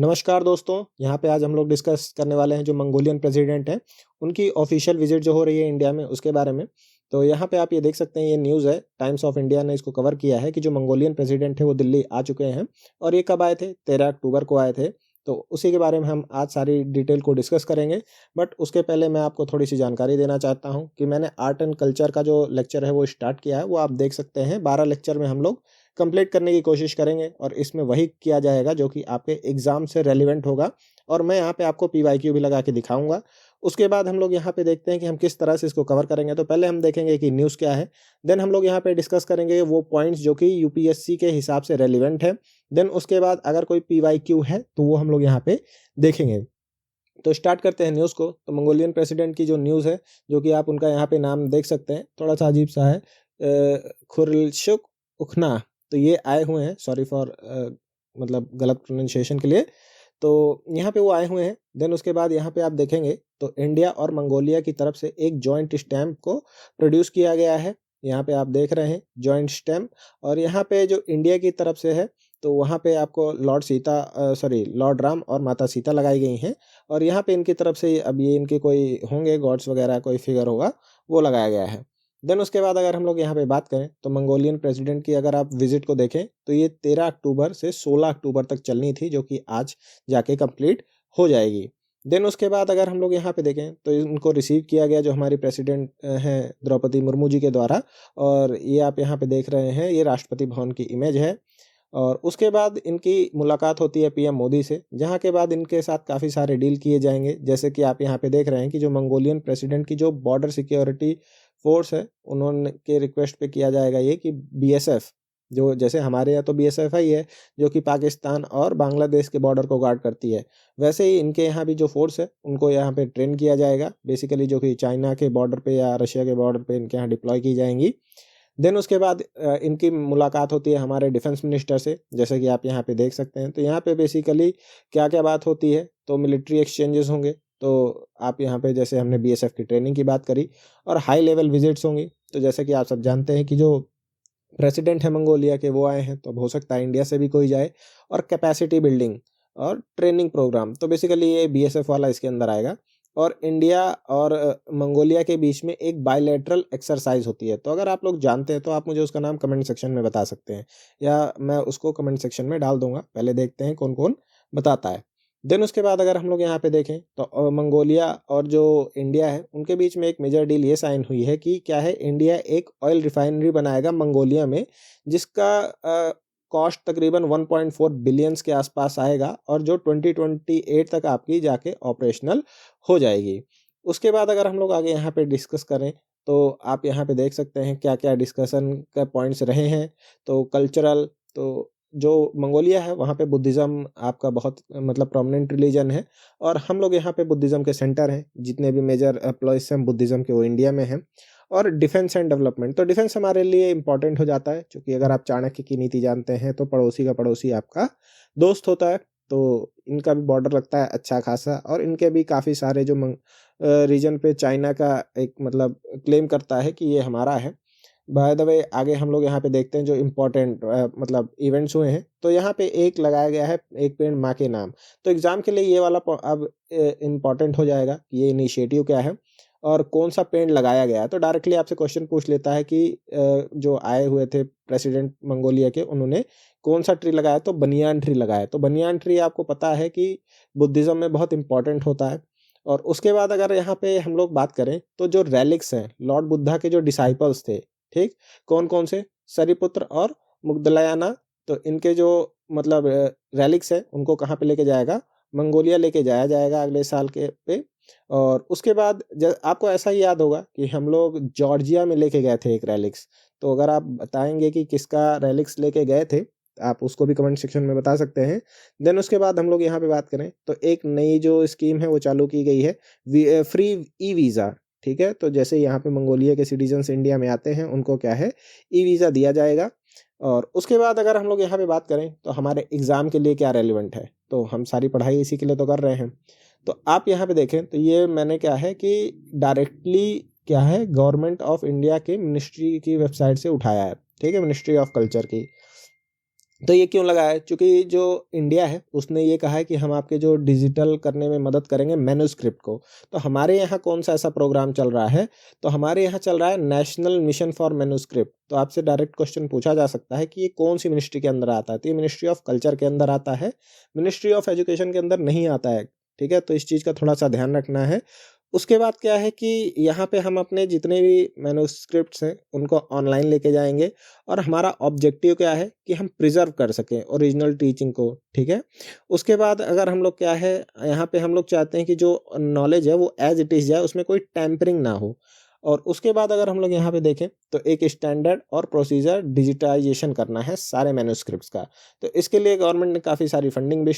नमस्कार दोस्तों, यहाँ पे आज हम लोग डिस्कस करने वाले हैं जो मंगोलियन प्रेसिडेंट हैं, उनकी ऑफिशियल विजिट जो हो रही है इंडिया में उसके बारे में। तो यहाँ पे आप ये देख सकते हैं, ये न्यूज़ है, टाइम्स ऑफ इंडिया ने इसको कवर किया है कि जो मंगोलियन प्रेसिडेंट है वो दिल्ली आ चुके हैं। और ये कब आए थे? 13 अक्टूबर को आए थे। तो उसी के बारे में हम आज सारी डिटेल को डिस्कस करेंगे। बट उसके पहले मैं आपको थोड़ी सी जानकारी देना चाहता हूँ कि मैंने आर्ट एंड कल्चर का जो लेक्चर है वो स्टार्ट किया है, वो आप देख सकते हैं। 12 लेक्चर में हम लोग कंप्लीट करने की कोशिश करेंगे और इसमें वही किया जाएगा जो कि आपके एग्जाम से रेलिवेंट होगा। और मैं यहाँ पे आपको पीवाईक्यू भी लगा के दिखाऊंगा। उसके बाद हम लोग यहाँ पे देखते हैं कि हम किस तरह से इसको कवर करेंगे। तो पहले हम देखेंगे कि न्यूज़ क्या है, देन हम लोग यहाँ पे डिस्कस करेंगे वो पॉइंट्स जो कि यूपीएससी के हिसाब से रेलिवेंट है। देन उसके बाद अगर कोई पीवाईक्यू है तो वो हम लोग यहाँ पे देखेंगे। तो स्टार्ट करते हैं न्यूज़ को। तो मंगोलियन प्रेसिडेंट की जो न्यूज़ है, जो कि आप उनका यहाँ पे नाम देख सकते हैं, थोड़ा सा अजीब सा है, खुर्रलशुक उखना। तो ये आए हुए हैं, सॉरी फॉर मतलब गलत प्रोनाउंसिएशन के लिए। तो यहाँ पे वो आए हुए हैं। देन उसके बाद यहाँ पे आप देखेंगे तो इंडिया और मंगोलिया की तरफ से एक जॉइंट स्टैम्प को प्रोड्यूस किया गया है। यहाँ पे आप देख रहे हैं जॉइंट स्टैम्प। और यहाँ पे जो इंडिया की तरफ से है तो वहाँ पे आपको लॉर्ड राम और माता सीता लगाई गई हैं। और यहाँ पे इनकी तरफ से अब ये इनके कोई होंगे गॉड्स वगैरह, कोई फिगर होगा वो लगाया गया है। देन उसके बाद अगर हम लोग यहाँ पे बात करें तो मंगोलियन प्रेसिडेंट की अगर आप विजिट को देखें तो ये 13 अक्टूबर से 16 अक्टूबर तक चलनी थी, जो कि आज जाके कंप्लीट हो जाएगी। देन उसके बाद अगर हम लोग यहाँ पे देखें तो इनको रिसीव किया गया जो हमारी प्रेसिडेंट हैं द्रौपदी मुर्मू जी के द्वारा। और ये आप यहाँ पे देख रहे हैं, ये राष्ट्रपति भवन की इमेज है। और उसके बाद इनकी मुलाकात होती है पीएम मोदी से, जहाँ के बाद इनके साथ काफ़ी सारे डील किए जाएंगे। जैसे कि आप यहाँ पे देख रहे हैं कि जो मंगोलियन प्रेसिडेंट की जो बॉर्डर सिक्योरिटी फोर्स है, उन्होंने के रिक्वेस्ट पे किया जाएगा ये कि बीएसएफ, जो जैसे हमारे यहाँ तो बीएसएफ ही है जो कि पाकिस्तान और बांग्लादेश के बॉर्डर को गार्ड करती है, वैसे ही इनके यहाँ भी जो फोर्स है उनको यहाँ पे ट्रेन किया जाएगा बेसिकली, जो कि चाइना के बॉर्डर पे या रशिया के बॉर्डर पे इनके यहाँ डिप्लॉय की जाएंगी। देन उसके बाद इनकी मुलाकात होती है हमारे डिफेंस मिनिस्टर से, जैसे कि आप यहाँ पे देख सकते हैं। तो यहाँ पे बेसिकली क्या क्या बात होती है, तो मिलिट्री एक्सचेंजेस होंगे। तो आप यहाँ पे जैसे हमने बीएसएफ की ट्रेनिंग की बात करी, और हाई लेवल विजिट्स होंगी। तो जैसे कि आप सब जानते हैं कि जो प्रेसिडेंट है मंगोलिया के वो आए हैं, तो अब हो सकता है इंडिया से भी कोई जाए। और कैपेसिटी बिल्डिंग और ट्रेनिंग प्रोग्राम, तो बेसिकली ये बीएसएफ वाला इसके अंदर आएगा। और इंडिया और मंगोलिया के बीच में एक बायलैटरल एक्सरसाइज होती है। तो अगर आप लोग जानते हैं तो आप मुझे उसका नाम कमेंट सेक्शन में बता सकते हैं, या मैं उसको कमेंट सेक्शन में डाल दूंगा। पहले देखते हैं कौन कौन बताता है। देन उसके बाद अगर हम लोग यहाँ पे देखें तो मंगोलिया और जो इंडिया है उनके बीच में एक मेजर डील ये साइन हुई है कि क्या है, इंडिया एक ऑयल रिफाइनरी बनाएगा मंगोलिया में, जिसका कॉस्ट तकरीबन 1.4 बिलियंस के आसपास आएगा, और जो 2028 तक आपकी जाके ऑपरेशनल हो जाएगी। उसके बाद अगर हम लोग आगे यहाँ पे डिस्कस करें तो आप यहाँ पे देख सकते हैं क्या क्या डिस्कशन का पॉइंट्स रहे हैं। तो कल्चरल, तो जो मंगोलिया है वहाँ पे बुद्धिज़्म आपका बहुत मतलब प्रोमिनेंट रिलीजन है, और हम लोग यहाँ पे बुद्धिज़्म के सेंटर हैं। जितने भी मेजर एम्प्लॉयज हैं बुद्धिज़्म के वो इंडिया में हैं। और डिफेंस एंड डेवलपमेंट, तो डिफेंस हमारे लिए इंपॉर्टेंट हो जाता है, क्योंकि अगर आप चाणक्य की नीति जानते हैं तो पड़ोसी का पड़ोसी आपका दोस्त होता है। तो इनका भी बॉर्डर लगता है अच्छा खासा, और इनके भी काफ़ी सारे जो रीजन पे चाइना का एक मतलब क्लेम करता है कि ये हमारा है। बाय द वे आगे हम लोग यहाँ पे देखते हैं जो इम्पोर्टेंट मतलब इवेंट्स हुए हैं। तो यहाँ पे एक लगाया गया है, एक पेड़ माँ के नाम। तो एग्जाम के लिए ये वाला अब इम्पोर्टेंट हो जाएगा कि ये इनिशिएटिव क्या है और कौन सा पेड़ लगाया गया है। तो डायरेक्टली आपसे क्वेश्चन पूछ लेता है कि जो आए हुए थे प्रेसिडेंट मंगोलिया के, उन्होंने कौन सा ट्री लगाया, तो बनियान ट्री लगाया। तो बनियान ट्री आपको पता है कि बुद्धिज़्म में बहुत इंपॉर्टेंट होता है। और उसके बाद अगर यहाँ पे हम लोग बात करें तो जो रेलिक्स हैं लॉर्ड बुद्धा के जो डिसाइपल्स थे, ठीक, कौन कौन से, सरिपुत्र और मुग्धलयाना। तो इनके जो मतलब रेलिक्स है उनको कहाँ पे लेके जाएगा, मंगोलिया लेके जाया जाएगा अगले साल के पे। और उसके बाद आपको ऐसा ही याद होगा कि हम लोग जॉर्जिया में लेके गए थे एक रेलिक्स। तो अगर आप बताएंगे कि किसका रेलिक्स लेके गए थे, आप उसको भी कमेंट सेक्शन में बता सकते हैं। देन उसके बाद हम लोग यहाँ पे बात करें तो एक नई जो स्कीम है वो चालू की गई है, फ्री ई वीज़ा। ठीक है, तो जैसे यहाँ पे मंगोलिया के सिटीजन्स इंडिया में आते हैं उनको क्या है, ई वीज़ा दिया जाएगा। और उसके बाद अगर हम लोग यहाँ पे बात करें तो हमारे एग्ज़ाम के लिए क्या रेलिवेंट है, तो हम सारी पढ़ाई इसी के लिए तो कर रहे हैं। तो आप यहाँ पे देखें तो ये मैंने क्या है कि डायरेक्टली क्या है, गवर्नमेंट ऑफ इंडिया के मिनिस्ट्री की वेबसाइट से उठाया है। ठीक है, मिनिस्ट्री ऑफ कल्चर की। तो ये क्यों लगा है? चूँकि जो इंडिया है उसने ये कहा है कि हम आपके जो डिजिटल करने में मदद करेंगे मैन्युस्क्रिप्ट को। तो हमारे यहाँ कौन-सा ऐसा प्रोग्राम चल रहा है? तो हमारे यहाँ चल रहा है नेशनल मिशन फॉर मैन्युस्क्रिप्ट। तो आपसे डायरेक्ट क्वेश्चन पूछा जा सकता है कि ये कौन-सी मिनिस्ट्री के अंदर आता है? तो ये मिनिस्ट्री ऑफ कल्चर के अंदर आता है, मिनिस्ट्री ऑफ एजुकेशन के अंदर नहीं आता है। ठीक है? तो इस चीज़ का थोड़ा-सा ध्यान रखना है। उसके बाद क्या है कि यहाँ पे हम अपने जितने भी मैन्युस्क्रिप्ट्स हैं उनको ऑनलाइन लेके जाएँगे और हमारा ऑब्जेक्टिव क्या है कि हम प्रिज़र्व कर सकें ओरिजिनल टीचिंग को, ठीक है? उसके बाद अगर हम लोग क्या है, यहाँ पे हम लोग चाहते हैं कि जो नॉलेज है वो एज़ इट इज़ जाए, उसमें कोई टेम्परिंग ना हो। और उसके बाद अगर हम लोग यहाँ पे देखें तो एक स्टैंडर्ड और प्रोसीजर डिजिटाइजेशन करना है सारे मैन्युस्क्रिप्ट्स का। तो इसके लिए गवर्नमेंट ने काफ़ी सारी फंडिंग भी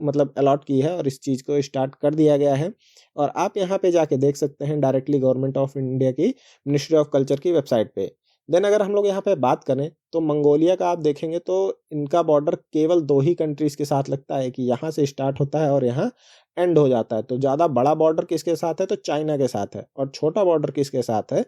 मतलब अलॉट की है और इस चीज़ को स्टार्ट कर दिया गया है। और आप यहाँ पे जाके देख सकते हैं डायरेक्टली गवर्नमेंट ऑफ इंडिया की मिनिस्ट्री ऑफ कल्चर की वेबसाइट पे। देन अगर हम लोग यहाँ पे बात करें तो मंगोलिया का आप देखेंगे तो इनका बॉर्डर केवल 2 ही कंट्रीज़ के साथ लगता है कि यहाँ से स्टार्ट होता है और यहाँ एंड हो जाता है। तो ज़्यादा बड़ा बॉर्डर किसके साथ है? तो चाइना के साथ है। और छोटा बॉर्डर किसके साथ है?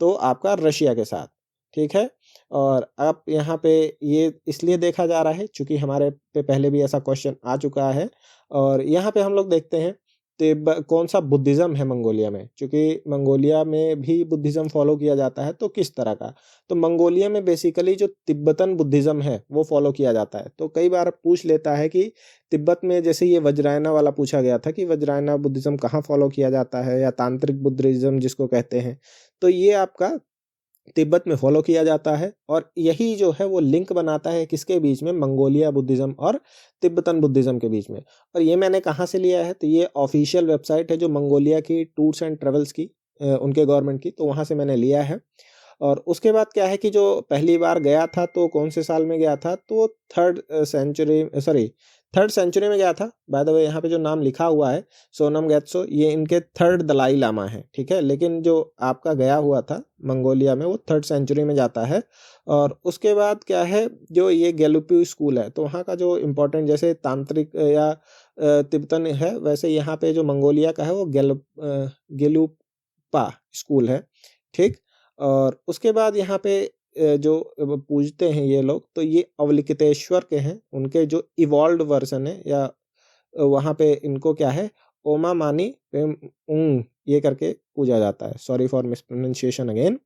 तो आपका रशिया के साथ, ठीक है? और अब यहाँ पे ये इसलिए देखा जा रहा है चूँकि हमारे पे पहले भी ऐसा क्वेश्चन आ चुका है। और यहाँ पे हम लोग देखते हैं कौन-सा बुद्धिज़्म है मंगोलिया में, चूँकि मंगोलिया में भी बुद्धिज़्म फ़ॉलो किया जाता है, तो किस तरह का? तो मंगोलिया में बेसिकली जो तिब्बतन बुद्धिज़्म है, वो फ़ॉलो किया जाता है। तो कई बार पूछ लेता है कि तिब्बत में जैसे ये वज्रायना वाला पूछा गया था कि वज्रायना बुद्धिज़्म कहाँ फ़ॉलो किया जाता है या तांत्रिक बुद्धिज़्म जिसको कहते हैं। तो ये आपका तिब्बत में फॉलो किया जाता है और यही जो है वो लिंक बनाता है किसके बीच में? मंगोलिया बुद्धिज़्म और तिब्बतन बुद्धिज़्म के बीच में। और ये मैंने कहाँ से लिया है? तो ये ऑफ़िशियल वेबसाइट है जो मंगोलिया की टूर्स एंड ट्रैवल्स की उनके गवर्नमेंट की, तो वहाँ से मैंने लिया है। और उसके बाद क्या है कि जो पहली बार गया था तो कौन से साल में गया था? तो 3rd सेंचुरी में गया था। बाय द वे यहाँ पे जो नाम लिखा हुआ है सोनम ग्यात्सो, ये इनके 3rd दलाई लामा हैं, ठीक है? लेकिन जो आपका गया हुआ था मंगोलिया में वो 3rd सेंचुरी में जाता है। और उसके बाद क्या है, जो ये गेलुपी स्कूल है तो वहाँ का जो इम्पोर्टेंट जैसे तांत्रिक या तिब्बतन है, वैसे यहाँ पे जो मंगोलिया का है वो गेलुपा स्कूल है, ठीक? और उसके बाद यहाँ पे जो पूजते हैं ये लोग, तो ये अवलिकितेश्वर के हैं। उनके जो इवॉल्व्ड वर्ज़न है या वहाँ पे इनको क्या है, ओमा मानी पेम ये करके पूजा जाता है। Sorry for mispronunciation again.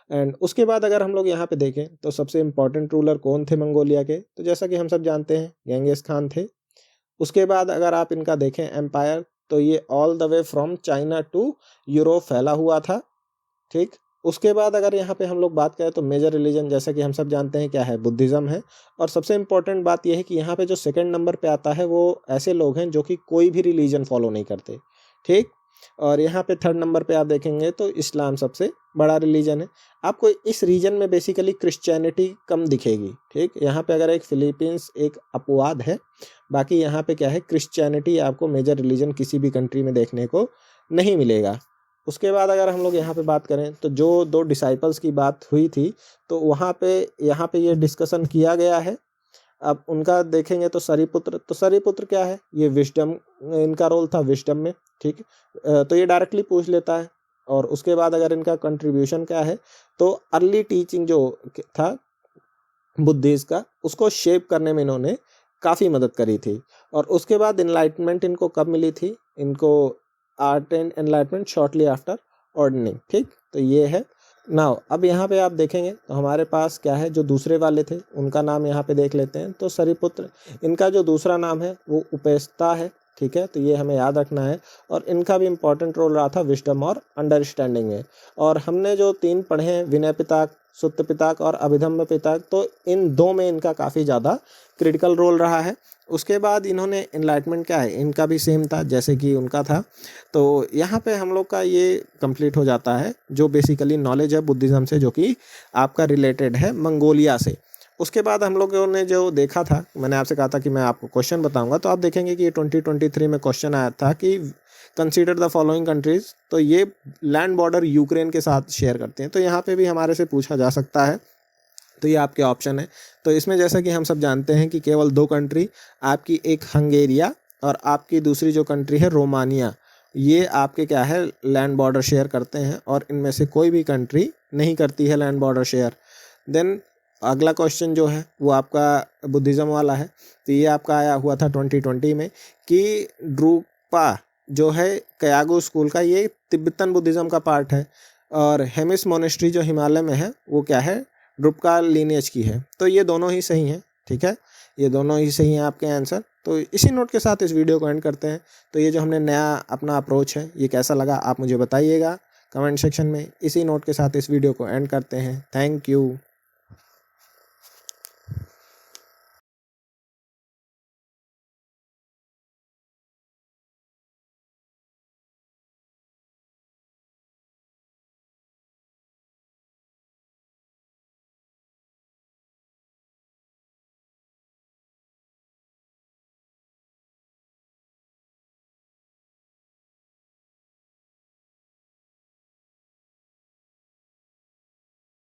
And उसके बाद अगर हम लोग यहाँ पे देखें तो सबसे इम्पोर्टेंट रूलर कौन थे मंगोलिया के? तो जैसा कि हम सब जानते हैं गेंगिस खान थे। उसके बाद अगर आप इनका देखें एम्पायर, तो ये all the way from China to Europe फैला हुआ था, ठीक? उसके बाद अगर यहाँ पे हम लोग बात करें तो मेजर रिलीजन जैसा कि हम सब जानते हैं क्या है, बुद्धिज़्म है। और सबसे इम्पोर्टेंट बात ये है कि यहाँ पे जो सेकंड नंबर पे आता है वो ऐसे लोग हैं जो कि कोई भी रिलीजन फॉलो नहीं करते, ठीक? और यहाँ पे 3rd नंबर पे आप देखेंगे तो इस्लाम सबसे बड़ा रिलीजन है। आपको इस रीजन में बेसिकली क्रिश्चियनिटी कम दिखेगी, ठीक? यहाँ पे अगर एक फिलीपींस एक अपवाद है, बाकी यहाँ पे क्या है, क्रिश्चियनिटी आपको मेजर रिलीजन किसी भी कंट्री में देखने को नहीं मिलेगा। उसके बाद अगर हम लोग यहाँ पे बात करें तो जो 2 डिसाइपल्स की बात हुई थी, तो वहाँ पे यहाँ पे ये डिस्कशन किया गया है। अब उनका देखेंगे तो सरीपुत्र क्या है? ये विज़डम, इनका रोल था विज़डम में, ठीक? तो ये डायरेक्टली पूछ लेता है। और उसके बाद अगर इनका कंट्रीब्यूशन क्या है, तो अर्ली टीचिंग जो था बुद्धिज़्म का, उसको शेप करने में इन्होंने काफ़ी मदद करी थी। और उसके बाद एनलाइटमेंट इनको कब मिली थी? इनको art and enlightenment shortly after ordaining, ठीक? तो ये है। नाउ अब यहाँ पे आप देखेंगे तो हमारे पास क्या है, जो दूसरे वाले थे उनका नाम यहाँ पे देख लेते हैं। तो सरीपुत्र, इनका जो दूसरा नाम है वो उपेस्ता है, ठीक है? तो ये हमें याद रखना है। और इनका भी इम्पोर्टेंट रोल रहा था विजडम और अंडरस्टैंडिंग में। और हमने जो 3 पढ़े हैं, विनय पिताक, सुत्त पिताक और अभिधम्म पिताक, तो इन 2 में इनका काफ़ी ज़्यादा क्रिटिकल रोल रहा है। उसके बाद इन्होंने एनलाइटमेंट क्या है, इनका भी सेम था जैसे कि उनका था। तो यहाँ पे हम लोग का ये कंप्लीट हो जाता है जो बेसिकली नॉलेज है बुद्धिज़्म से, जो कि आपका रिलेटेड है मंगोलिया से। उसके बाद हम लोगों ने जो देखा था, मैंने आपसे कहा था कि मैं आपको क्वेश्चन बताऊंगा, तो आप देखेंगे कि ये 2023 में क्वेश्चन आया था कि कंसीडर द फॉलोइंग कंट्रीज़। तो ये लैंड बॉर्डर यूक्रेन के साथ शेयर करते हैं, तो यहाँ पे भी हमारे से पूछा जा सकता है। तो ये आपके ऑप्शन है। तो इसमें जैसा कि हम सब जानते हैं कि केवल 2 कंट्री आपकी, एक हंगेरिया और आपकी दूसरी जो कंट्री है रोमानिया, ये आपके क्या है, लैंड बॉर्डर शेयर करते हैं। और इनमें से कोई भी कंट्री नहीं करती है लैंड बॉर्डर शेयर। देन अगला क्वेश्चन जो है वो आपका बुद्धिज़्म वाला है। तो ये आपका आया हुआ था 2020 में कि ड्रूपा जो है कयागो स्कूल का, ये तिब्बतन बुद्धिज़्म का पार्ट है। और हेमिस मोनेस्ट्री जो हिमालय में है वो क्या है, ड्रुपका लीनिएज की है। तो ये दोनों ही सही हैं, ठीक है, ये दोनों ही सही हैं आपके आंसर। तो इसी नोट के साथ इस वीडियो को एंड करते हैं। तो ये जो हमने नया अपना अप्रोच है ये कैसा लगा आप मुझे बताइएगा कमेंट सेक्शन में। इसी नोट के साथ इस वीडियो को एंड करते हैं। Thank you.